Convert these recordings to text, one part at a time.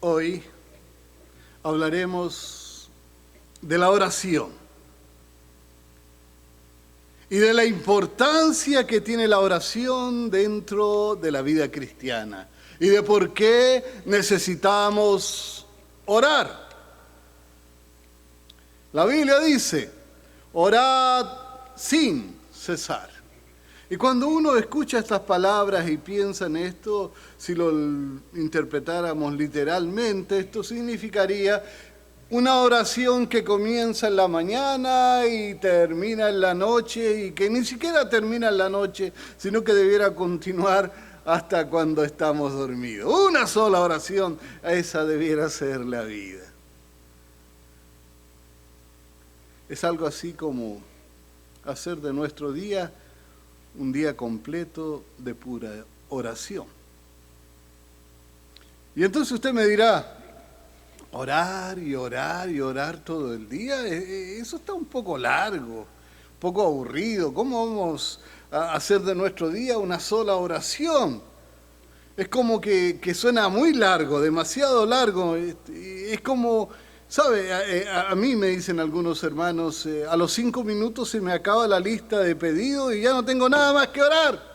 Hoy hablaremos de la oración y de la importancia que tiene la oración dentro de la vida cristiana y de por qué necesitamos orar. La Biblia dice, orad sin cesar. Y cuando uno escucha estas palabras y piensa en esto, si lo interpretáramos literalmente, esto significaría una oración que comienza en la mañana y termina en la noche, y que ni siquiera termina en la noche, sino que debiera continuar hasta cuando estamos dormidos. Una sola oración, esa debiera ser la vida. Es algo así como hacer de nuestro día un día completo de pura oración. Y entonces usted me dirá, orar y orar y orar todo el día, eso está un poco largo, un poco aburrido. ¿Cómo vamos a hacer de nuestro día una sola oración? Es como que suena muy largo, demasiado largo. Es como, ¿sabe? A mí me dicen algunos hermanos, a los 5 minutos se me acaba la lista de pedidos y ya no tengo nada más que orar.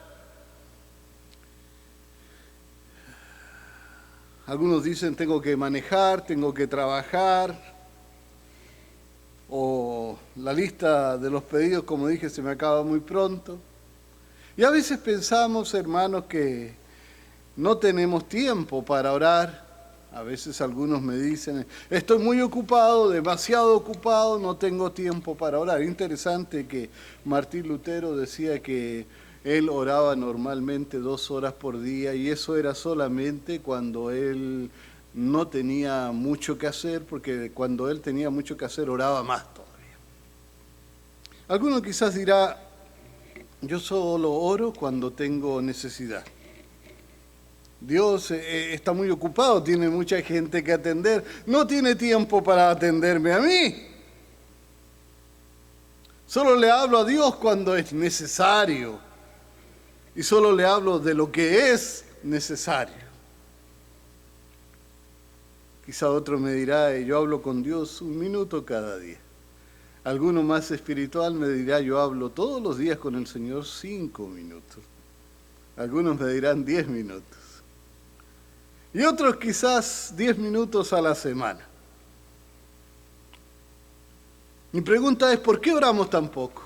Algunos dicen, tengo que manejar, tengo que trabajar, o la lista de los pedidos, como dije, se me acaba muy pronto. Y a veces pensamos, hermanos, que no tenemos tiempo para orar. A veces algunos me dicen, estoy muy ocupado, demasiado ocupado, no tengo tiempo para orar. Interesante que Martín Lutero decía que él oraba normalmente 2 horas por día, y eso era solamente cuando él no tenía mucho que hacer, porque cuando él tenía mucho que hacer oraba más todavía. Alguno quizás dirá, yo solo oro cuando tengo necesidad. Dios está muy ocupado, tiene mucha gente que atender, no tiene tiempo para atenderme a mí. Solo le hablo a Dios cuando es necesario, y solo le hablo de lo que es necesario. Quizá otro me dirá, yo hablo con Dios 1 minuto cada día. Alguno más espiritual me dirá, yo hablo todos los días con el Señor 5 minutos. Algunos me dirán 10 minutos. Y otros quizás 10 minutos a la semana. Mi pregunta es, ¿por qué oramos tan poco?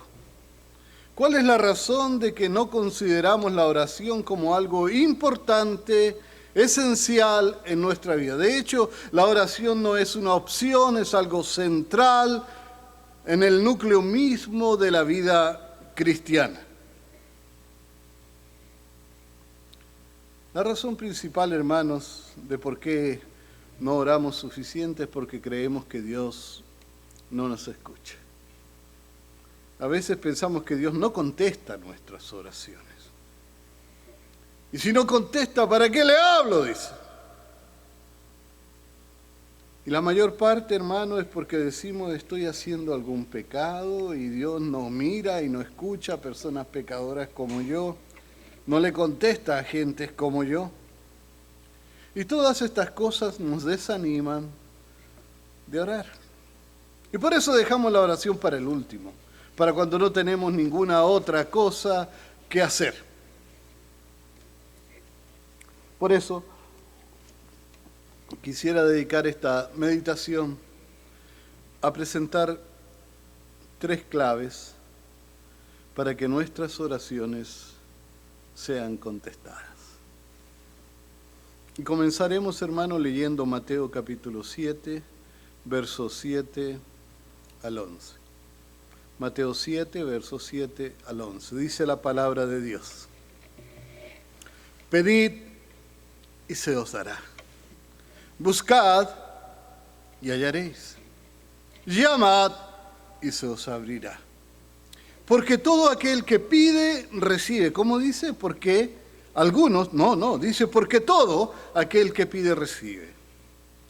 ¿Cuál es la razón de que no consideramos la oración como algo importante, esencial en nuestra vida? De hecho, la oración no es una opción, es algo central en el núcleo mismo de la vida cristiana. La razón principal, hermanos, de por qué no oramos suficiente es porque creemos que Dios no nos escucha. A veces pensamos que Dios no contesta nuestras oraciones. Y si no contesta, ¿para qué le hablo?, dice. Y la mayor parte, hermano, es porque decimos, estoy haciendo algún pecado y Dios no mira y no escucha a personas pecadoras como yo. No le contesta a gentes como yo. Y todas estas cosas nos desaniman de orar. Y por eso dejamos la oración para el último, para cuando no tenemos ninguna otra cosa que hacer. Por eso quisiera dedicar esta meditación a presentar 3 claves para que nuestras oraciones sean contestadas. Y comenzaremos, hermano, leyendo Mateo capítulo 7, versos 7 al 11. Mateo 7, versos 7 al 11. Dice la palabra de Dios. Pedid y se os dará. Buscad y hallaréis. Llamad y se os abrirá. Porque todo aquel que pide, recibe. ¿Cómo dice? Porque algunos, no, dice porque todo aquel que pide, recibe.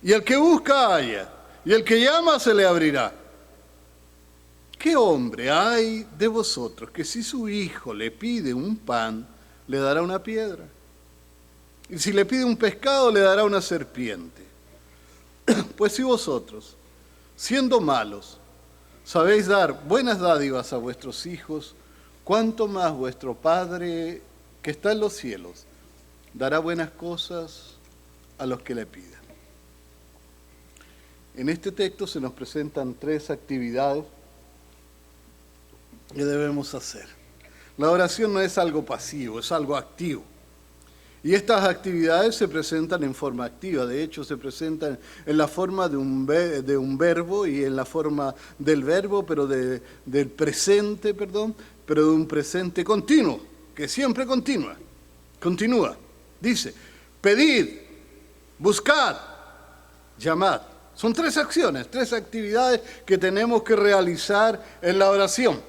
Y el que busca, halla. Y el que llama, se le abrirá. ¿Qué hombre hay de vosotros que si su hijo le pide un pan, le dará una piedra? Y si le pide un pescado, le dará una serpiente. Pues si vosotros, siendo malos, sabéis dar buenas dádivas a vuestros hijos, cuánto más vuestro Padre que está en los cielos dará buenas cosas a los que le pidan. En este texto se nos presentan 3 actividades que debemos hacer. La oración no es algo pasivo, es algo activo. Y estas actividades se presentan en forma activa, de hecho se presentan en la forma de un verbo y en la forma del verbo, pero del presente, pero de un presente continuo, que siempre continúa. Dice, pedid, buscad, llamad. Son 3 acciones, 3 actividades que tenemos que realizar en la oración.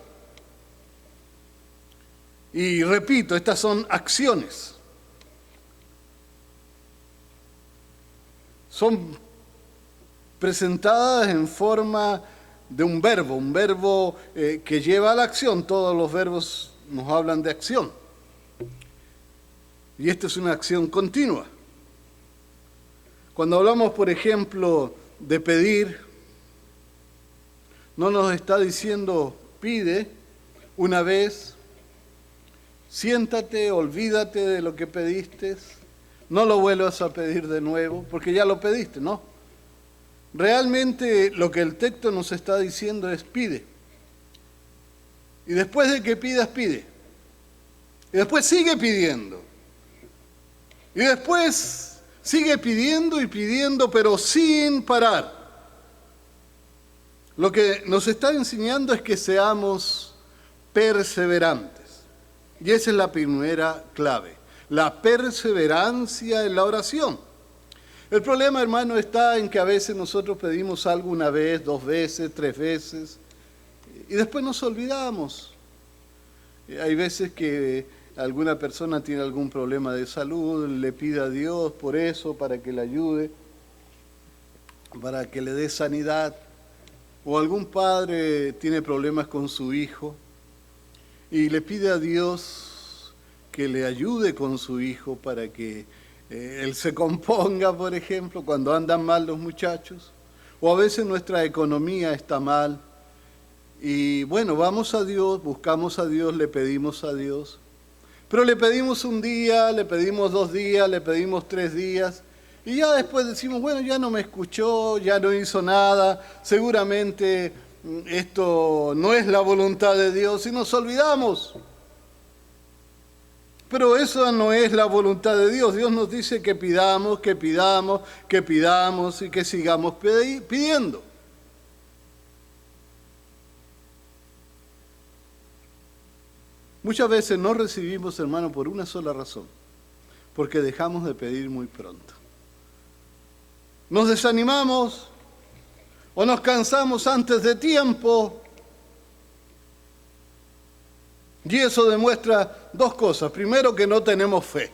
Y repito, estas son acciones. Son presentadas en forma de un verbo que lleva a la acción. Todos los verbos nos hablan de acción. Y esta es una acción continua. Cuando hablamos, por ejemplo, de pedir, no nos está diciendo pide una vez, siéntate, olvídate de lo que pediste, no lo vuelvas a pedir de nuevo, porque ya lo pediste, ¿no? Realmente lo que el texto nos está diciendo es pide. Y después de que pidas, pide. Y después sigue pidiendo. Y después sigue pidiendo y pidiendo, pero sin parar. Lo que nos está enseñando es que seamos perseverantes. Y esa es la primera clave, la perseverancia en la oración. El problema, hermano, está en que a veces nosotros pedimos algo 1 vez, 2 veces, 3 veces, y después nos olvidamos. Hay veces que alguna persona tiene algún problema de salud, le pide a Dios por eso, para que le ayude, para que le dé sanidad. O algún padre tiene problemas con su hijo y le pide a Dios que le ayude con su hijo para que él se componga, por ejemplo, cuando andan mal los muchachos. O a veces nuestra economía está mal. Y bueno, vamos a Dios, buscamos a Dios, le pedimos a Dios. Pero le pedimos 1 día, le pedimos 2 días, le pedimos 3 días, y ya después decimos, bueno, ya no me escuchó, ya no hizo nada, seguramente esto no es la voluntad de Dios, y nos olvidamos. Pero eso no es la voluntad de Dios. Dios nos dice que pidamos, que pidamos, que pidamos y que sigamos pidiendo. Muchas veces no recibimos, hermano, por una sola razón, porque dejamos de pedir muy pronto. Nos desanimamos o nos cansamos antes de tiempo. Y eso demuestra 2 cosas. Primero, que no tenemos fe.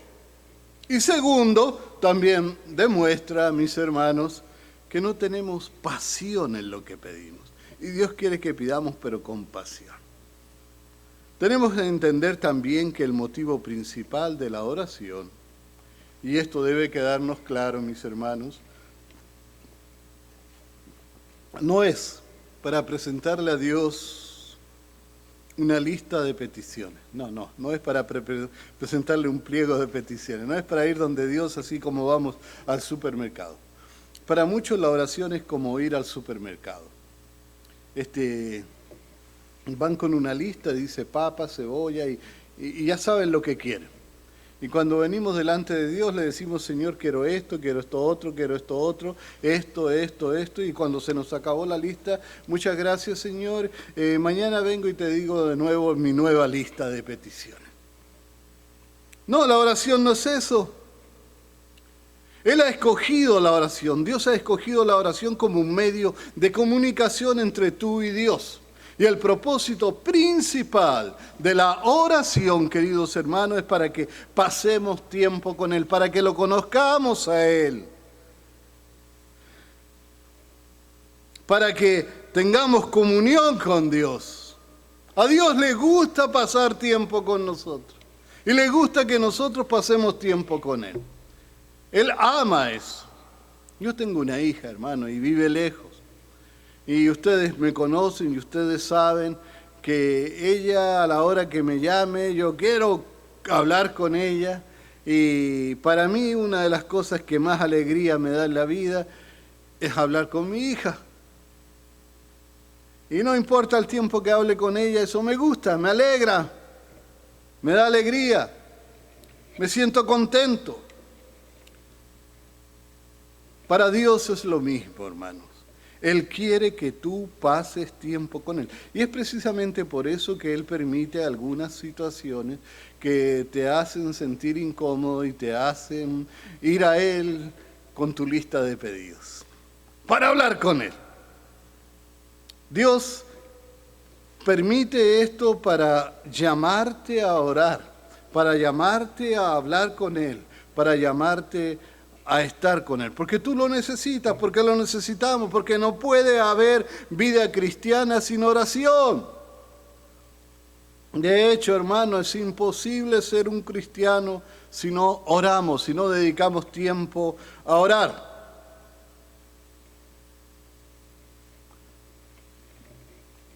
Y segundo, también demuestra, mis hermanos, que no tenemos pasión en lo que pedimos. Y Dios quiere que pidamos, pero con pasión. Tenemos que entender también que el motivo principal de la oración, y esto debe quedarnos claro, mis hermanos, no es para presentarle a Dios una lista de peticiones. No es para presentarle un pliego de peticiones. No es para ir donde Dios, así como vamos al supermercado. Para muchos la oración es como ir al supermercado. Van con una lista, dice papa, cebolla, y ya saben lo que quieren. Y cuando venimos delante de Dios le decimos, Señor, quiero esto otro, esto, y cuando se nos acabó la lista, muchas gracias, Señor, mañana vengo y te digo de nuevo mi nueva lista de peticiones. No, la oración no es eso. Él ha escogido la oración, Dios ha escogido la oración como un medio de comunicación entre tú y Dios. Y el propósito principal de la oración, queridos hermanos, es para que pasemos tiempo con Él, para que lo conozcamos a Él, para que tengamos comunión con Dios. A Dios le gusta pasar tiempo con nosotros y le gusta que nosotros pasemos tiempo con Él. Él ama eso. Yo tengo una hija, hermano, y vive lejos. Y ustedes me conocen y ustedes saben que ella, a la hora que me llame, yo quiero hablar con ella. Y para mí una de las cosas que más alegría me da en la vida es hablar con mi hija. Y no importa el tiempo que hable con ella, eso me gusta, me alegra, me da alegría, me siento contento. Para Dios es lo mismo, hermanos. Él quiere que tú pases tiempo con Él. Y es precisamente por eso que Él permite algunas situaciones que te hacen sentir incómodo y te hacen ir a Él con tu lista de pedidos, para hablar con Él. Dios permite esto para llamarte a orar, para llamarte a hablar con Él, para llamarte a estar con Él, porque tú lo necesitas, porque lo necesitamos, porque no puede haber vida cristiana sin oración. De hecho, hermano, es imposible ser un cristiano si no oramos, si no dedicamos tiempo a orar.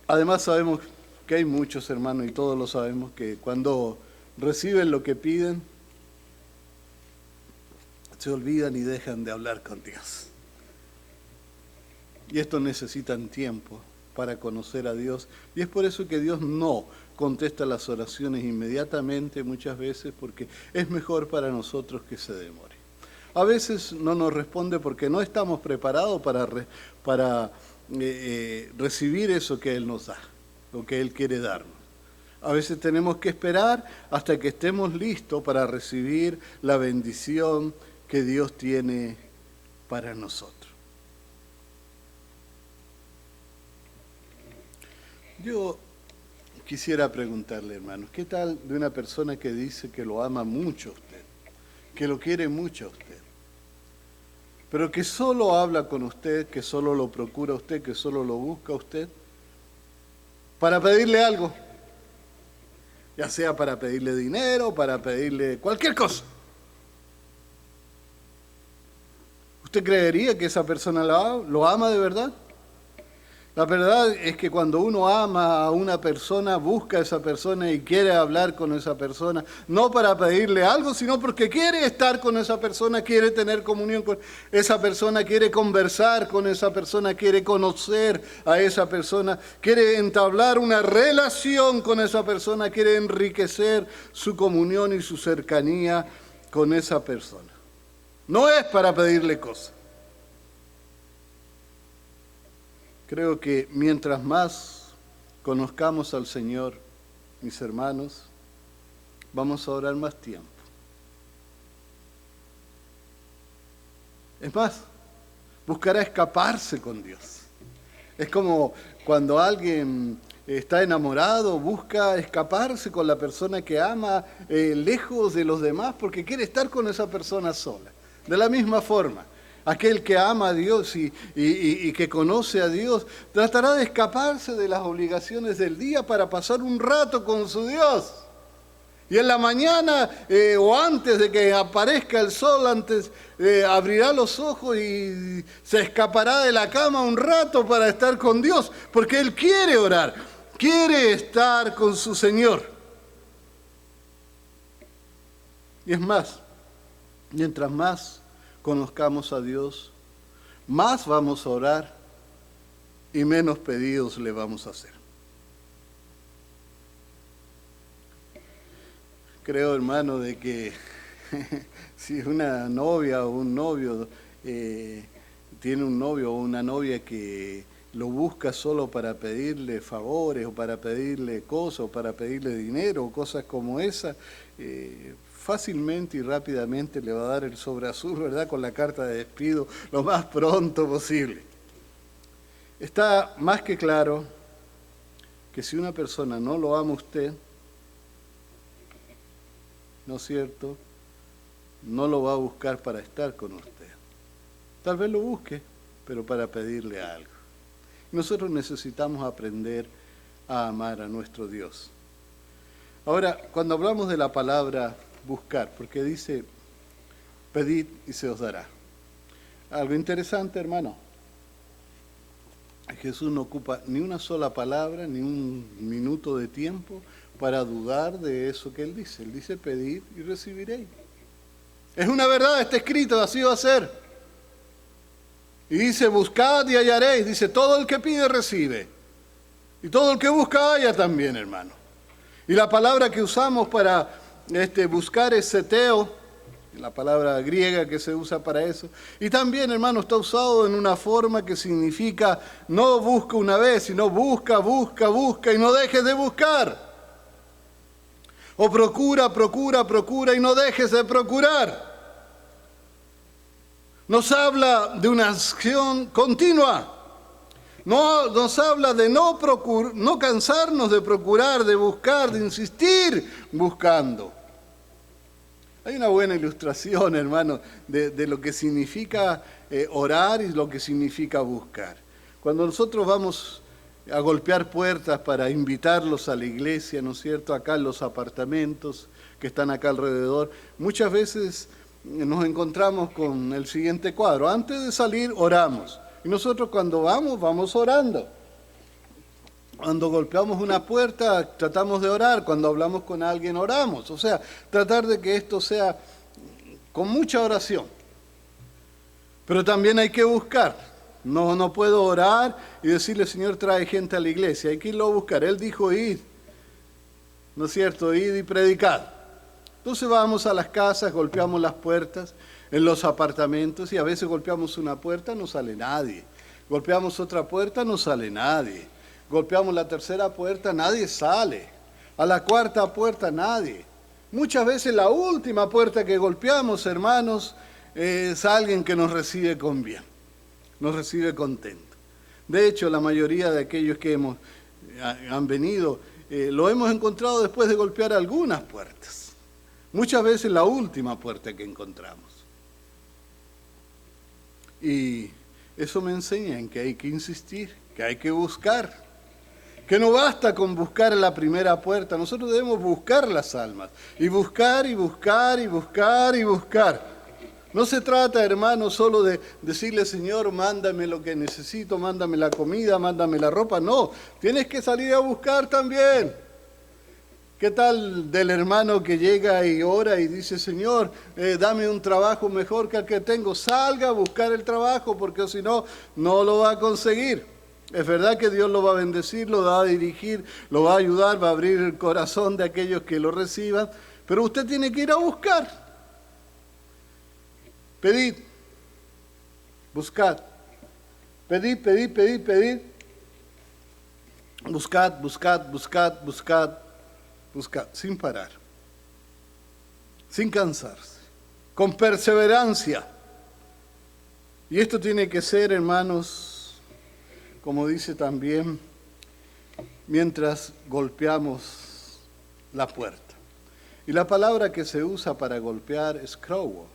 Además sabemos que hay muchos, hermanos, y todos lo sabemos, que cuando reciben lo que piden, se olvidan y dejan de hablar con Dios. Y estos necesitan tiempo para conocer a Dios. Y es por eso que Dios no contesta las oraciones inmediatamente muchas veces, porque es mejor para nosotros que se demore. A veces no nos responde porque no estamos preparados para recibir eso que Él nos da, lo que Él quiere darnos. A veces tenemos que esperar hasta que estemos listos para recibir la bendición que Dios tiene para nosotros. Yo quisiera preguntarle, hermanos, ¿qué tal de una persona que dice que lo ama mucho a usted, que lo quiere mucho a usted, pero que solo habla con usted, que solo lo procura a usted, que solo lo busca a usted para pedirle algo? Ya sea para pedirle dinero, para pedirle cualquier cosa. ¿Usted creería que esa persona lo ama de verdad? La verdad es que cuando uno ama a una persona, busca a esa persona y quiere hablar con esa persona, no para pedirle algo, sino porque quiere estar con esa persona, quiere tener comunión con esa persona, quiere conversar con esa persona, quiere conocer a esa persona, quiere entablar una relación con esa persona, quiere enriquecer su comunión y su cercanía con esa persona. No es para pedirle cosas. Creo que mientras más conozcamos al Señor, mis hermanos, vamos a orar más tiempo. Es más, buscará escaparse con Dios. Es como cuando alguien está enamorado, busca escaparse con la persona que ama, lejos de los demás, porque quiere estar con esa persona sola. De la misma forma, aquel que ama a Dios y que conoce a Dios, tratará de escaparse de las obligaciones del día para pasar un rato con su Dios. Y en la mañana o antes de que aparezca el sol, abrirá los ojos y se escapará de la cama un rato para estar con Dios, porque Él quiere orar, quiere estar con su Señor. Y es más, mientras más conozcamos a Dios, más vamos a orar y menos pedidos le vamos a hacer. Creo, hermano, de que si una novia o un novio tiene un novio o una novia que lo busca solo para pedirle favores o para pedirle cosas o para pedirle dinero o cosas como esa, fácilmente y rápidamente le va a dar el sobre azul, ¿verdad?, con la carta de despido lo más pronto posible. Está más que claro que si una persona no lo ama a usted, ¿no es cierto?, no lo va a buscar para estar con usted. Tal vez lo busque, pero para pedirle algo. Nosotros necesitamos aprender a amar a nuestro Dios. Ahora, cuando hablamos de la palabra buscar, porque dice, pedid y se os dará. algo interesante, hermano. Jesús no ocupa ni una sola palabra, ni un minuto de tiempo para dudar de eso que Él dice. Él dice, pedid y recibiréis. Es una verdad, está escrito, así va a ser. Y dice, buscad y hallaréis. Dice, todo el que pide recibe. Y todo el que busca halla también, hermano. Y la palabra que usamos para buscar es seteo, la palabra griega que se usa para eso. Y también, hermano, está usado en una forma que significa no busca una vez, sino busca, busca, busca y no dejes de buscar. O procura, procura, procura y no dejes de procurar. Nos habla de una acción continua. No, nos habla de no cansarnos de procurar, de buscar, de insistir buscando. Hay una buena ilustración, hermano, de lo que significa orar y lo que significa buscar. Cuando nosotros vamos a golpear puertas para invitarlos a la iglesia, ¿no es cierto?, acá en los apartamentos que están acá alrededor, muchas veces nos encontramos con el siguiente cuadro. Antes de salir, oramos. Y nosotros cuando vamos orando. Cuando golpeamos una puerta, tratamos de orar. Cuando hablamos con alguien, oramos. O sea, tratar de que esto sea con mucha oración. Pero también hay que buscar. No puedo orar y decirle, Señor, trae gente a la iglesia. Hay que irlo a buscar. Él dijo, id. ¿No es cierto? Id y predicad. Entonces vamos a las casas, golpeamos las puertas, en los apartamentos, y a veces golpeamos una puerta, no sale nadie. Golpeamos otra puerta, no sale nadie. Golpeamos la tercera puerta, nadie sale. A la cuarta puerta, nadie. Muchas veces la última puerta que golpeamos, hermanos, es alguien que nos recibe con bien, nos recibe contento. De hecho, la mayoría de aquellos que han venido, lo hemos encontrado después de golpear algunas puertas. Muchas veces la última puerta que encontramos. Y eso me enseña en que hay que insistir, que hay que buscar. Que no basta con buscar en la primera puerta, nosotros debemos buscar las almas. Y buscar, y buscar, y buscar, y buscar. No se trata, hermano, solo de decirle, Señor, mándame lo que necesito, mándame la comida, mándame la ropa. No, tienes que salir a buscar también. ¿Qué tal del hermano que llega y ora y dice, Señor, dame un trabajo mejor que el que tengo? Salga a buscar el trabajo, porque si no, no lo va a conseguir. Es verdad que Dios lo va a bendecir, lo va a dirigir, lo va a ayudar, va a abrir el corazón de aquellos que lo reciban, pero usted tiene que ir a buscar. Pedid, buscad. Pedid, pedid, pedid, pedid. Buscad, buscad, buscad, buscad. Buscad, sin parar, sin cansarse, con perseverancia. Y esto tiene que ser, hermanos, como dice también, mientras golpeamos la puerta. Y la palabra que se usa para golpear es crow.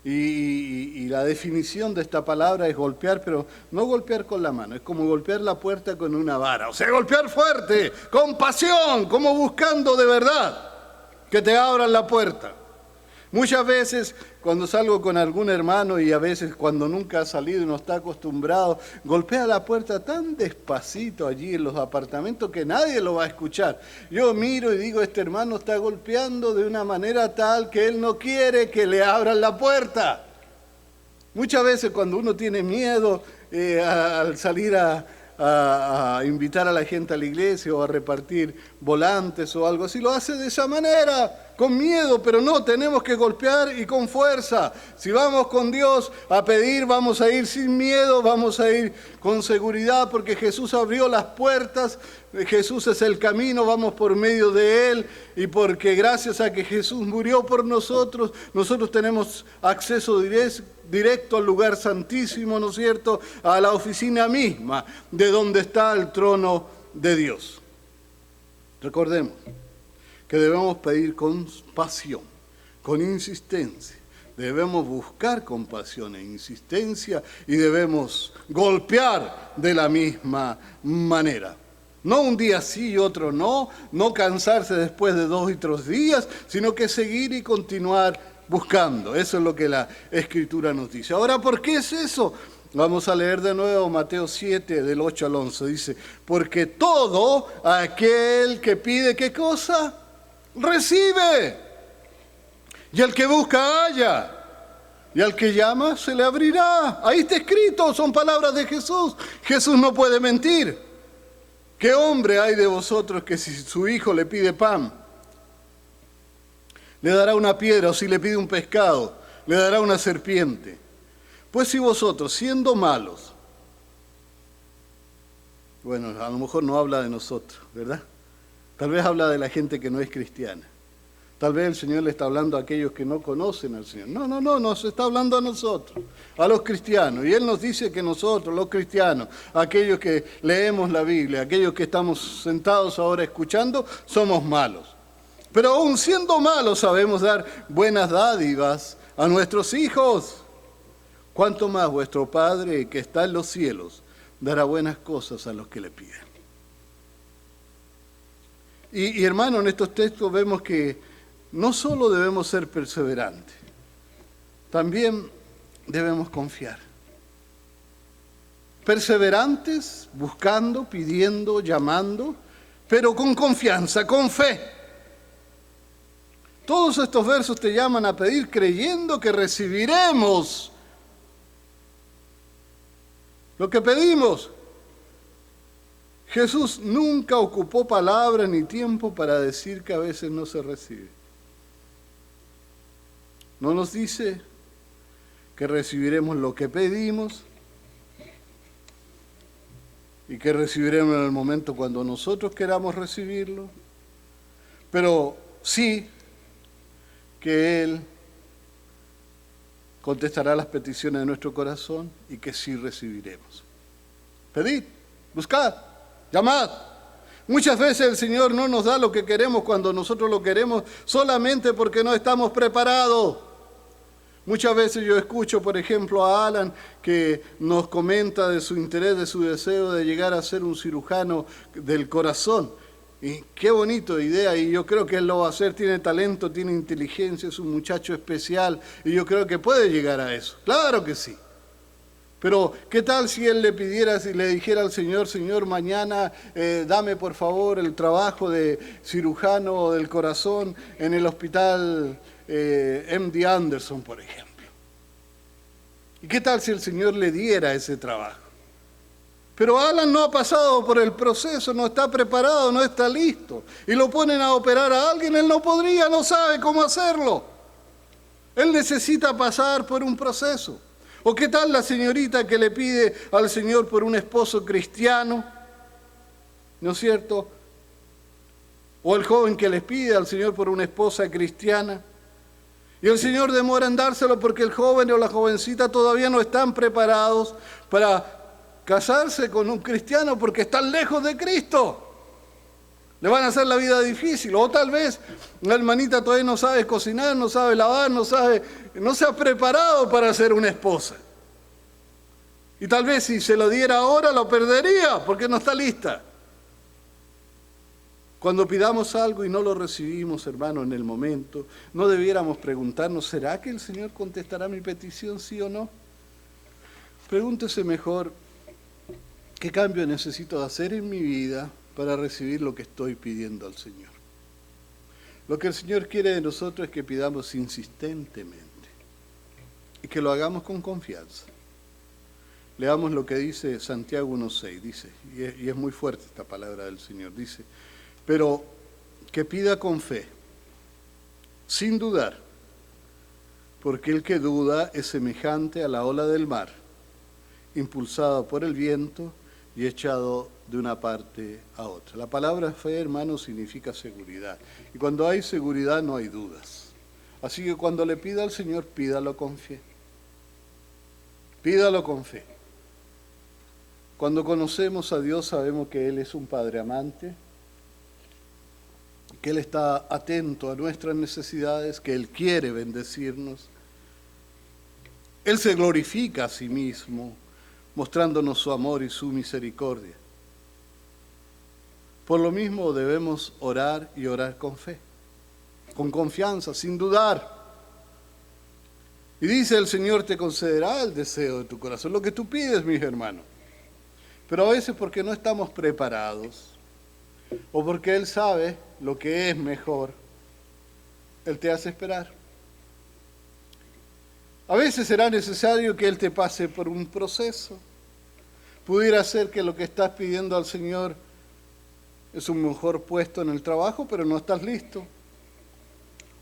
Y la definición de esta palabra es golpear, pero no golpear con la mano, es como golpear la puerta con una vara. O sea, golpear fuerte, con pasión, como buscando de verdad que te abran la puerta. Muchas veces cuando salgo con algún hermano y a veces cuando nunca ha salido y no está acostumbrado, golpea la puerta tan despacito allí en los apartamentos que nadie lo va a escuchar. Yo miro y digo, este hermano está golpeando de una manera tal que él no quiere que le abran la puerta. Muchas veces cuando uno tiene miedo al salir a invitar a la gente a la iglesia o a repartir volantes o algo así, lo hace de esa manera, con miedo, pero no, tenemos que golpear y con fuerza. Si vamos con Dios a pedir, vamos a ir sin miedo, vamos a ir con seguridad, porque Jesús abrió las puertas, Jesús es el camino, vamos por medio de Él, y porque gracias a que Jesús murió por nosotros, nosotros tenemos acceso directo al lugar santísimo, ¿no es cierto?, a la oficina misma, de donde está el trono de Dios. Recordemos que debemos pedir con pasión, con insistencia. Debemos buscar con pasión e insistencia y debemos golpear de la misma manera. No un día sí y otro no cansarse después de 2 y 3 días, sino que seguir y continuar buscando. Eso es lo que la Escritura nos dice. Ahora, ¿por qué es eso? Vamos a leer de nuevo Mateo 7, del 8 al 11. Dice, porque todo aquel que pide, ¿qué cosa? Recibe. Y el que busca, halla. Y al que llama, se le abrirá. Ahí está escrito, son palabras de Jesús. Jesús no puede mentir. ¿Qué hombre hay de vosotros que si su hijo le pide pan, le dará una piedra, o si le pide un pescado, le dará una serpiente? Pues si vosotros, siendo malos, bueno, a lo mejor no habla de nosotros, ¿verdad? Tal vez habla de la gente que no es cristiana. Tal vez el Señor le está hablando a aquellos que no conocen al Señor. No, nos está hablando a nosotros, a los cristianos. Y Él nos dice que nosotros, los cristianos, aquellos que leemos la Biblia, aquellos que estamos sentados ahora escuchando, somos malos. Pero aún siendo malos sabemos dar buenas dádivas a nuestros hijos. ¿Cuánto más vuestro Padre que está en los cielos dará buenas cosas a los que le piden? Y hermano, en estos textos vemos que no solo debemos ser perseverantes, también debemos confiar. Perseverantes, buscando, pidiendo, llamando, pero con confianza, con fe. Todos estos versos te llaman a pedir creyendo que recibiremos lo que pedimos. Jesús nunca ocupó palabra ni tiempo para decir que a veces no se recibe. No nos dice que recibiremos lo que pedimos y que recibiremos en el momento cuando nosotros queramos recibirlo, pero sí que Él contestará las peticiones de nuestro corazón y que sí recibiremos. Pedid, buscad, llamad. Muchas veces el Señor no nos da lo que queremos cuando nosotros lo queremos solamente porque no estamos preparados. Muchas veces yo escucho, por ejemplo, a Alan que nos comenta de su interés, de su deseo de llegar a ser un cirujano del corazón. Y qué bonita idea, y yo creo que él lo va a hacer, tiene talento, tiene inteligencia, es un muchacho especial, y yo creo que puede llegar a eso. Claro que sí. Pero, ¿qué tal si él le pidiera, si le dijera al Señor, Señor, mañana dame por favor el trabajo de cirujano del corazón en el hospital MD Anderson, por ejemplo? ¿Y qué tal si el Señor le diera ese trabajo? Pero Alan no ha pasado por el proceso, no está preparado, no está listo. Y lo ponen a operar a alguien, él no podría, no sabe cómo hacerlo. Él necesita pasar por un proceso. ¿O qué tal la señorita que le pide al Señor por un esposo cristiano? ¿No es cierto? O el joven que les pide al Señor por una esposa cristiana. Y el Señor demora en dárselo porque el joven o la jovencita todavía no están preparados para casarse con un cristiano porque están lejos de Cristo. Le van a hacer la vida difícil. O tal vez la hermanita todavía no sabe cocinar, no sabe lavar, no se ha preparado para ser una esposa. Y tal vez si se lo diera ahora lo perdería porque no está lista. Cuando pidamos algo y no lo recibimos, hermano, en el momento, no debiéramos preguntarnos, ¿será que el Señor contestará mi petición, sí o no? Pregúntese mejor, ¿qué cambio necesito hacer en mi vida para recibir lo que estoy pidiendo al Señor? Lo que el Señor quiere de nosotros es que pidamos insistentemente y que lo hagamos con confianza. Leamos lo que dice Santiago 1:6, dice, y es muy fuerte esta palabra del Señor, dice, pero que pida con fe, sin dudar, porque el que duda es semejante a la ola del mar, impulsado por el viento y echado de una parte a otra. La palabra fe, hermano, significa seguridad. Y cuando hay seguridad no hay dudas. Así que cuando le pida al Señor, pídalo con fe. Pídalo con fe. Cuando conocemos a Dios sabemos que Él es un Padre amante, que Él está atento a nuestras necesidades, que Él quiere bendecirnos. Él se glorifica a sí mismo, mostrándonos su amor y su misericordia. Por lo mismo debemos orar y orar con fe, con confianza, sin dudar. Y dice el Señor te concederá el deseo de tu corazón, lo que tú pides, mis hermanos. Pero a veces porque no estamos preparados, o porque Él sabe lo que es mejor, Él te hace esperar. A veces será necesario que Él te pase por un proceso. Pudiera ser que lo que estás pidiendo al Señor es un mejor puesto en el trabajo, pero no estás listo.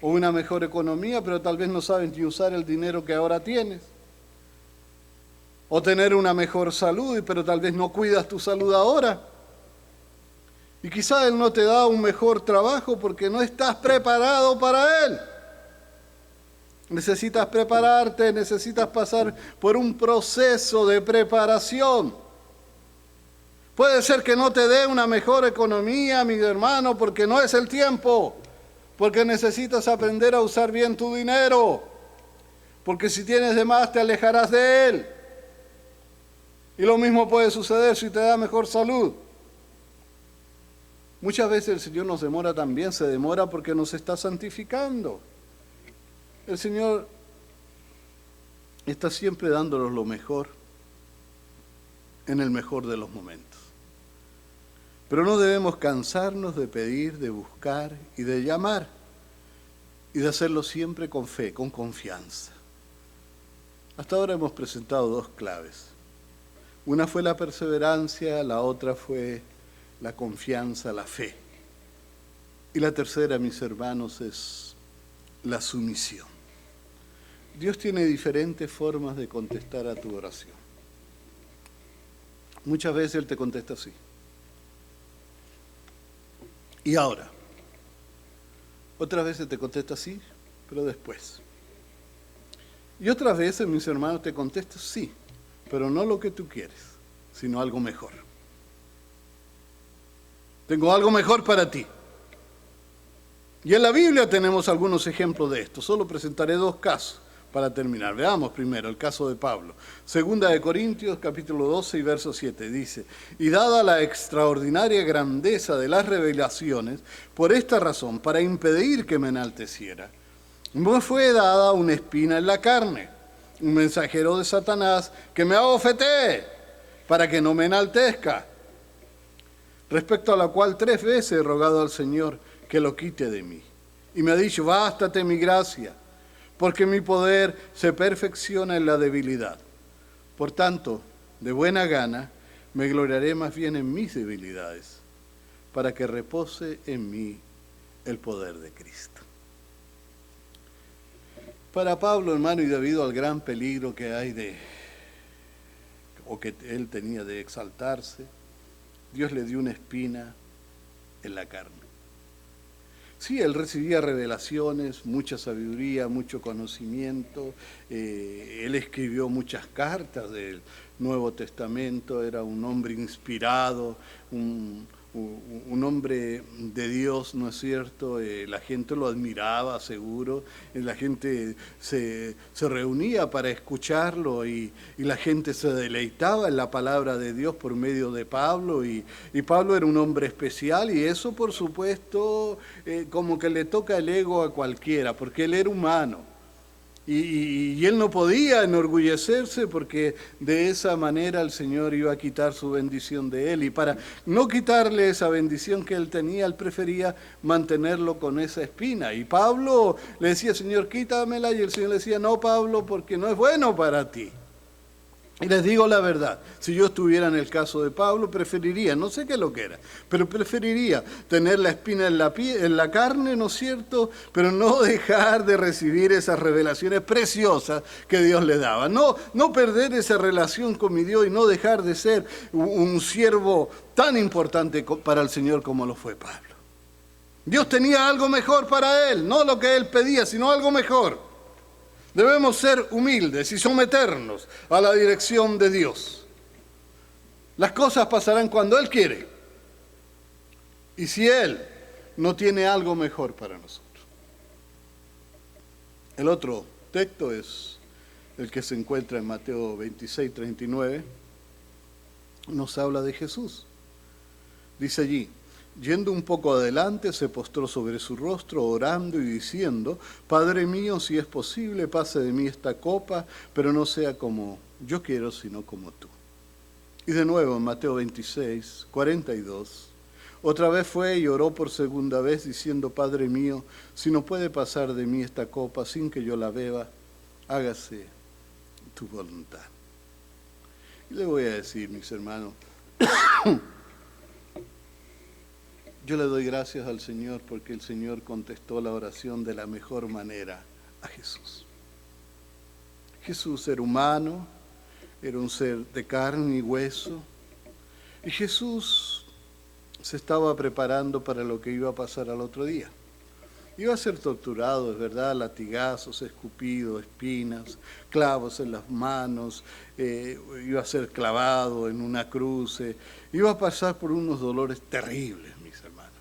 O una mejor economía, pero tal vez no sabes ni usar el dinero que ahora tienes. O tener una mejor salud, pero tal vez no cuidas tu salud ahora. Y quizá Él no te da un mejor trabajo porque no estás preparado para Él. Necesitas prepararte, necesitas pasar por un proceso de preparación. Puede ser que no te dé una mejor economía, mi hermano, porque no es el tiempo. Porque necesitas aprender a usar bien tu dinero. Porque si tienes de más te alejarás de Él. Y lo mismo puede suceder si te da mejor salud. Muchas veces el Señor nos demora también, se demora porque nos está santificando. El Señor está siempre dándonos lo mejor en el mejor de los momentos. Pero no debemos cansarnos de pedir, de buscar y de llamar, y de hacerlo siempre con fe, con confianza. Hasta ahora hemos presentado dos claves. Una fue la perseverancia, la otra fue la confianza, la fe. Y la tercera, mis hermanos, es la sumisión. Dios tiene diferentes formas de contestar a tu oración. Muchas veces Él te contesta así. Y ahora. Otras veces te contesta así, pero después. Y otras veces, mis hermanos, te contesta sí, pero no lo que tú quieres, sino algo mejor. Tengo algo mejor para ti. Y en la Biblia tenemos algunos ejemplos de esto. Solo presentaré dos casos para terminar. Veamos primero el caso de Pablo. Segunda de Corintios, capítulo 12 y verso 7, dice: y dada la extraordinaria grandeza de las revelaciones, por esta razón, para impedir que me enalteciera, me fue dada una espina en la carne, un mensajero de Satanás que me abofetee, para que no me enaltezca, respecto a la cual 3 veces he rogado al Señor que lo quite de mí. Y me ha dicho: bástate mi gracia, porque mi poder se perfecciona en la debilidad. Por tanto, de buena gana, me gloriaré más bien en mis debilidades, para que repose en mí el poder de Cristo. Para Pablo, hermano, y debido al gran peligro que hay que él tenía de exaltarse, Dios le dio una espina en la carne. Sí, él recibía revelaciones, mucha sabiduría, mucho conocimiento. Él escribió muchas cartas del Nuevo Testamento, era un hombre inspirado, un hombre de Dios, ¿no es cierto? La gente lo admiraba, seguro. La gente se reunía para escucharlo y la gente se deleitaba en la palabra de Dios por medio de Pablo. Y Pablo era un hombre especial, y eso, por supuesto, como que le toca el ego a cualquiera, porque él era humano. Y él no podía enorgullecerse, porque de esa manera el Señor iba a quitar su bendición de él. Y para no quitarle esa bendición que él tenía, él prefería mantenerlo con esa espina. Y Pablo le decía: Señor, quítamela. Y el Señor le decía: no, Pablo, porque no es bueno para ti. Y les digo la verdad, si yo estuviera en el caso de Pablo, preferiría, no sé qué es lo que era, pero preferiría tener la espina en la carne, ¿no es cierto?, pero no dejar de recibir esas revelaciones preciosas que Dios le daba. No perder esa relación con mi Dios y no dejar de ser un siervo tan importante para el Señor como lo fue Pablo. Dios tenía algo mejor para él, no lo que él pedía, sino algo mejor. Debemos ser humildes y someternos a la dirección de Dios. Las cosas pasarán cuando Él quiere. Y si Él no tiene algo mejor para nosotros. El otro texto es el que se encuentra en Mateo 26, 39. Nos habla de Jesús. Dice allí: Yendo un poco adelante, se postró sobre su rostro, orando y diciendo: Padre mío, si es posible, pase de mí esta copa, pero no sea como yo quiero, sino como tú. Y de nuevo en Mateo 26, 42, otra vez fue y oró por segunda vez, diciendo: Padre mío, si no puede pasar de mí esta copa sin que yo la beba, hágase tu voluntad. Y le voy a decir, mis hermanos, yo le doy gracias al Señor porque el Señor contestó la oración de la mejor manera a Jesús. Jesús era humano, era un ser de carne y hueso, y Jesús se estaba preparando para lo que iba a pasar al otro día. Iba a ser torturado, es verdad, latigazos, escupidos, espinas, clavos en las manos, iba a ser clavado en una cruz, iba a pasar por unos dolores terribles, mis hermanos.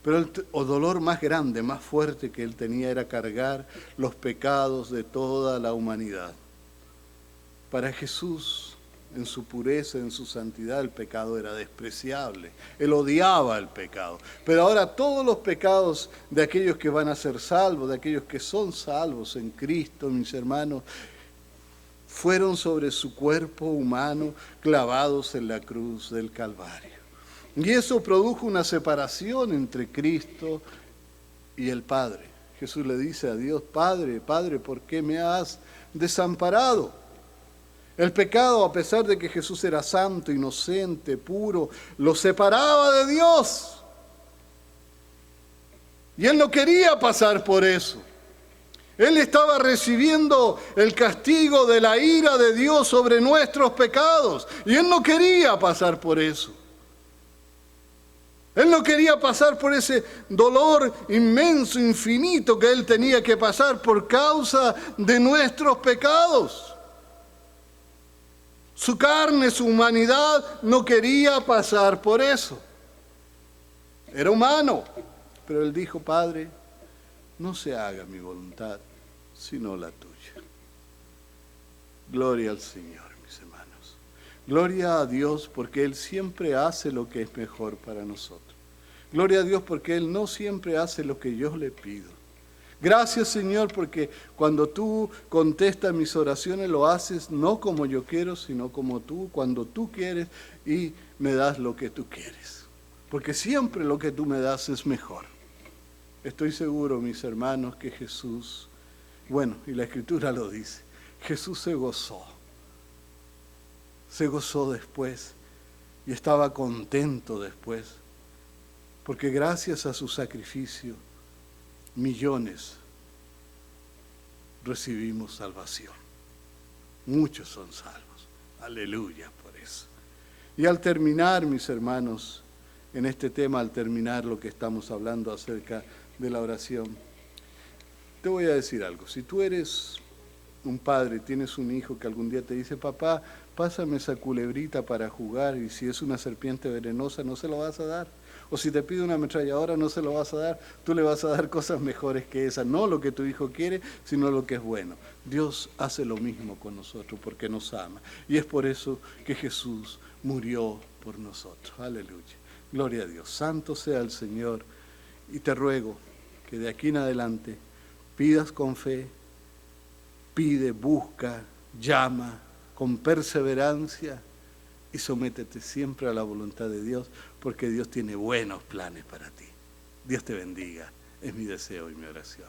Pero el dolor más grande, más fuerte que él tenía era cargar los pecados de toda la humanidad. Para Jesús, en su pureza, en su santidad, el pecado era despreciable. Él odiaba el pecado. Pero ahora todos los pecados de aquellos que van a ser salvos, de aquellos que son salvos en Cristo, mis hermanos, fueron sobre su cuerpo humano clavados en la cruz del Calvario. Y eso produjo una separación entre Cristo y el Padre. Jesús le dice a Dios: Padre, Padre, ¿por qué me has desamparado? El pecado, a pesar de que Jesús era santo, inocente, puro, lo separaba de Dios. Y él no quería pasar por eso. Él estaba recibiendo el castigo de la ira de Dios sobre nuestros pecados. Y él no quería pasar por eso. Él no quería pasar por ese dolor inmenso, infinito que él tenía que pasar por causa de nuestros pecados. Su carne, su humanidad no quería pasar por eso. Era humano, pero él dijo: Padre, no se haga mi voluntad, sino la tuya. Gloria al Señor, mis hermanos. Gloria a Dios porque Él siempre hace lo que es mejor para nosotros. Gloria a Dios porque Él no siempre hace lo que yo le pido. Gracias, Señor, porque cuando tú contestas mis oraciones lo haces no como yo quiero, sino como tú, cuando tú quieres, y me das lo que tú quieres. Porque siempre lo que tú me das es mejor. Estoy seguro, mis hermanos, que Jesús, bueno, y la Escritura lo dice, Jesús se gozó después y estaba contento después, porque gracias a su sacrificio, millones recibimos salvación. Muchos son salvos. Aleluya por eso. Y al terminar, mis hermanos, en este tema, al terminar lo que estamos hablando acerca de la oración, te voy a decir algo. Si tú eres un padre, tienes un hijo que algún día te dice: papá, pásame esa culebrita para jugar, y si es una serpiente venenosa no se lo vas a dar. O si te pide una ametralladora no se lo vas a dar, tú le vas a dar cosas mejores que esa. No lo que tu hijo quiere, sino lo que es bueno. Dios hace lo mismo con nosotros porque nos ama. Y es por eso que Jesús murió por nosotros. Aleluya. Gloria a Dios. Santo sea el Señor. Y te ruego que de aquí en adelante pidas con fe, pide, busca, llama con perseverancia y sométete siempre a la voluntad de Dios, porque Dios tiene buenos planes para ti. Dios te bendiga, es mi deseo y mi oración.